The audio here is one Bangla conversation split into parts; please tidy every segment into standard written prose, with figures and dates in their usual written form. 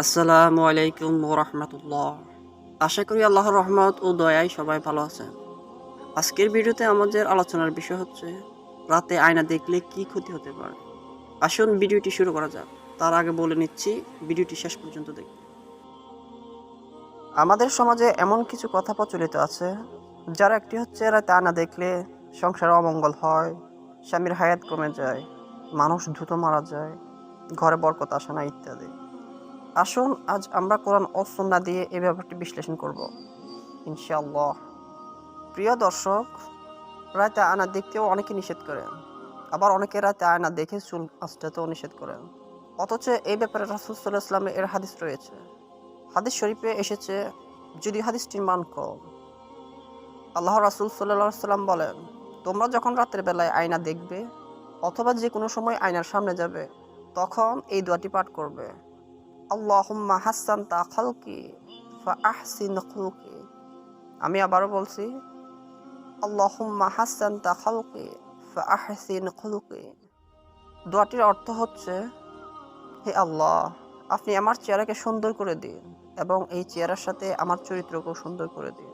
আসসালামু আলাইকুম ওরহমতুল্লাহ। আশা করি আল্লাহর রহমত ও দয়ায় সবাই ভালো আছেন। আজকের ভিডিওতে আমাদের আলোচনার বিষয় হচ্ছে রাতে আয়না দেখলে কি ক্ষতি হতে পারে। আসুন ভিডিওটি শুরু করা যাক। তার আগে বলে নিচ্ছি ভিডিওটি শেষ পর্যন্ত দেখুন। আমাদের সমাজে এমন কিছু কথা প্রচলিত আছে, যার একটি হচ্ছে রাতে আয়না দেখলে সংসারে অমঙ্গল হয়, স্বামীর হায়াত কমে যায়, মানুষ দ্রুত মারা যায়, ঘরে বরকত আসে না ইত্যাদি। আসুন আজ আমরা কোরআন ও সুন্নাহ দিয়ে এই ব্যাপারটি বিশ্লেষণ করব ইনশাআল্লাহ। প্রিয় দর্শক, রাতে আয়না দেখতেও অনেকে নিষেধ করেন, আবার অনেকে রাতে আয়না দেখে চুল আঁচড়াতেও নিষেধ করেন। অথচ এই ব্যাপারে রাসূল সাল্লাল্লাহু আলাইহি ওয়াসাল্লামের এর হাদিস রয়েছে। হাদিস শরীফে এসেছে, যদি হাদিসটির মান কম। আল্লাহ রাসূল সাল্লাল্লাহু আলাইহি ওয়াসাল্লাম বলেন, তোমরা যখন রাতের বেলায় আয়না দেখবে অথবা যে কোনো সময় আয়নার সামনে যাবে, তখন এই দোয়াটি পাঠ করবে, আল্লাহুম্মা হাসানতা খালকি ফা আহসিন খুলকি। আমি আবারও বলছি, আল্লাহুম্মা হাসানতা খালকি ফা আহসিন খুলকি। দোয়াটির অর্থ হচ্ছে, হে আল্লাহ, আপনি আমার চেহারাকে সুন্দর করে দিন এবং এই চেহারার সাথে আমার চরিত্রকেও সুন্দর করে দিন।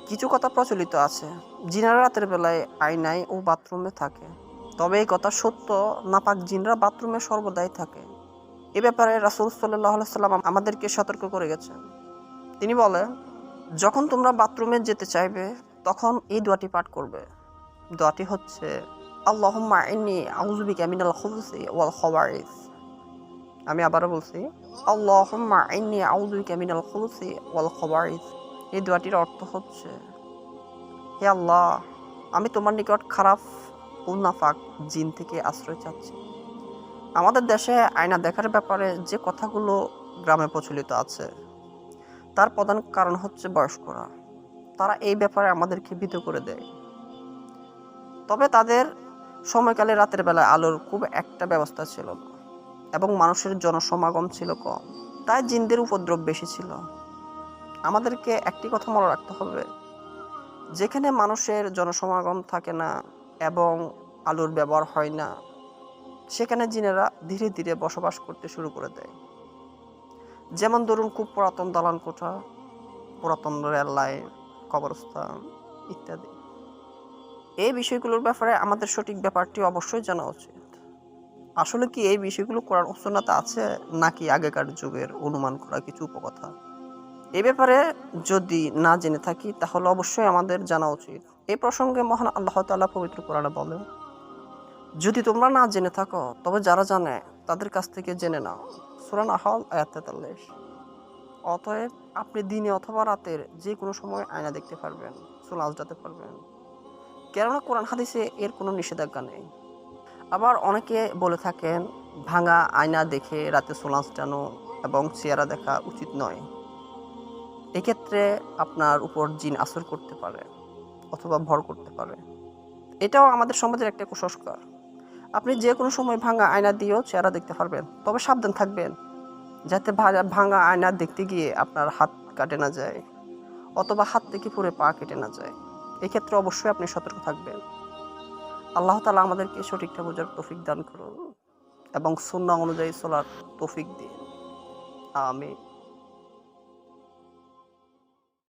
কিছু কথা প্রচলিত আছে, জিনারা রাতের বেলায় আয়নায় ও বাথরুমে থাকে, তবে এই কথা সত্য, নাপাক জিনরা বাথরুমে সর্বদাই থাকে। এ ব্যাপারে রাসূল সাল্লাল্লাহু আলাইহি ওয়াসাল্লাম আমাদেরকে সতর্ক করে গেছেন। তিনি বলেন, যখন তোমরা বাথরুমে যেতে চাইবে তখন এই দোয়াটি পাঠ করবে। দোয়াটি হচ্ছে, আল্লাহুম্মা ইন্নী আউযু বিকা মিনাল খুবুসি ওয়াল খাবাইস। আমি আবারও বলছি, আল্লাহুম্মা ইন্নী আউযু বিকা মিনাল খুবুসি ওয়াল খাবাইস। এই দোয়াটির অর্থ হচ্ছে, হে আল্লাহ, আমি তোমার নিকট খারাপ ও নাপাক জিন থেকে আশ্রয় চাচ্ছি। আমাদের দেশে আয়না দেখার ব্যাপারে যে কথাগুলো গ্রামে প্রচলিত আছে, তার প্রধান কারণ হচ্ছে বয়স্করা। তারা এই ব্যাপারে আমাদেরকে ভীত করে দেয়। তবে তাদের সময়কালে রাতের বেলায় আলোর খুব একটা ব্যবস্থা ছিল না এবং মানুষের জনসমাগম ছিল কম, তাই জিনদের উপদ্রব বেশি ছিল। আমাদেরকে একটি কথা মনে রাখতে হবে, যেখানে মানুষের জনসমাগম থাকে না এবং আলোর ব্যবহার হয় না, সেখানে জিনেরা ধীরে ধীরে বসবাস করতে শুরু করে দেয়। যেমন ধরুন, খুব পুরাতন দালান কোঠা, পুরাতন রেল লাইন, কবরস্থান ইত্যাদি। এই বিষয়গুলোর ব্যাপারে আমাদের সঠিক ব্যাপারটি অবশ্যই জানা উচিত। আসলে কি এই বিষয়গুলো কোরআন ও সুন্নাতে আছে, নাকি আগেকার যুগের অনুমান করা কিছু উপকথা? এই ব্যাপারে যদি না জেনে থাকি, তাহলে অবশ্যই আমাদের জানা উচিত। এই প্রসঙ্গে মহান আল্লাহ তাআলা পবিত্র কোরআনে বলেন, যদি তোমরা না জেনে থাকো তবে যারা জানে তাদের কাছ থেকে জেনে নাও। সূরা নাহল আয়াত 43। অতএব আপনি দিনে অথবা রাতের যে কোনো সময় আয়না দেখতে পারবেন, চুল আঁচড়াতে পারবেন, কেননা কোরআন হাদিসে এর কোনো নিষেধাজ্ঞা নেই। আবার অনেকে বলে থাকেন, ভাঙা আয়না দেখে রাতে চুল আঁচড়ানো এবং চেহারা দেখা উচিত নয়। এক্ষেত্রে আপনার উপর জিন আসর করতে পারে অথবা ভর করতে পারে। এটাও আমাদের সমাজের একটা কুসংস্কার। আপনি যে কোনো সময় ভাঙা আয়না দিয়েও চেহারা দেখতে পারবেন, তবে সাবধান থাকবেন যাতে ভাঙা আয়না দেখতে গিয়ে আপনার হাত কাটে না যায় অথবা হাত থেকে পড়ে পা কেটে না যায়। এক্ষেত্রে অবশ্যই আপনি সতর্ক থাকবেন। আল্লাহ তাআলা আমাদেরকে সঠিকটা বোঝার তৌফিক দান করুন এবং সুন্নাহ অনুযায়ী চলার তৌফিক দিন। আমিন।